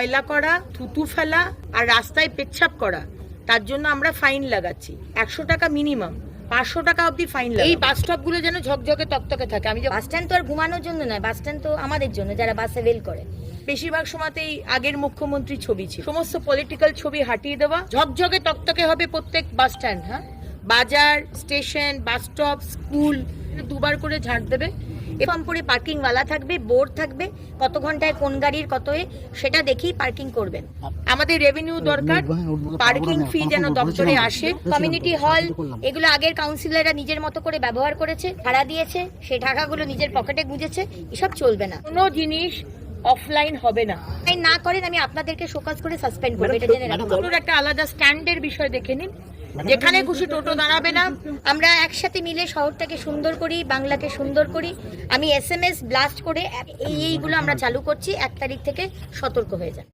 ময়লা করা, থুতু ফেলা আর রাস্তায় পেচ্ছাপ করা, তার জন্য আমরা ফাইন লাগাচ্ছি 100 টাকা মিনিমাম, 500 টাকা অবধি ফাইন। এই বাস স্টপ গুলো যেন ঝকঝকে তকতকে থাকে। আমি বাস স্ট্যান্ড তো আর ঘুমানোর জন্য নয়, বাস স্ট্যান্ড তো আমাদের জন্য যারা বাসে ওয়েল করে। বেশিরভাগ সময়তেই আগের মুখ্যমন্ত্রীর ছবি ছিল, সমস্ত পলিটিক্যাল ছবি হাটিয়ে দেওয়া। ঝকঝকে তকতকে হবে প্রত্যেক বাস স্ট্যান্ড। হ্যাঁ, বাজার, স্টেশন, বাস স্টপ, স্কুল দুবার করে ঝাড় দেবে। এরকম করে পার্কিংওয়ালা থাকবে, বোর্ড থাকবে, কত ঘন্টায় কোন গাড়ির কত সেটা দেখেই পার্কিং করবেন। আমাদের রেভিনিউ দরকার, পার্কিং ফি যেন দপ্তরে আসে। কমিউনিটি হল এগুলো আগের কাউন্সিলররা নিজের মতো করে ব্যবহার করেছে, ভাড়া দিয়েছে, সেই টাকাগুলো নিজের পকেটে গুঁজেছে। এসব চলবে না, কোনো জিনিস অফলাইন হবে না। না করেন আমি আপনাদেরকে শোকজ করে সাসপেন্ড করব, এটা জেনে রাখুন। টোটোর একটা আলাদা স্ট্যান্ডের বিষয় দেখে নিন, যেখানে খুশি টোটো দাঁড়াবে না। আমরা একসাথে মিলে শহরটাকে সুন্দর করি, বাংলাকে সুন্দর করি। আমি SMS ব্লাস্ট করে এইগুলো আমরা চালু করছি। 1 তারিখ থেকে সতর্ক হয়ে যান।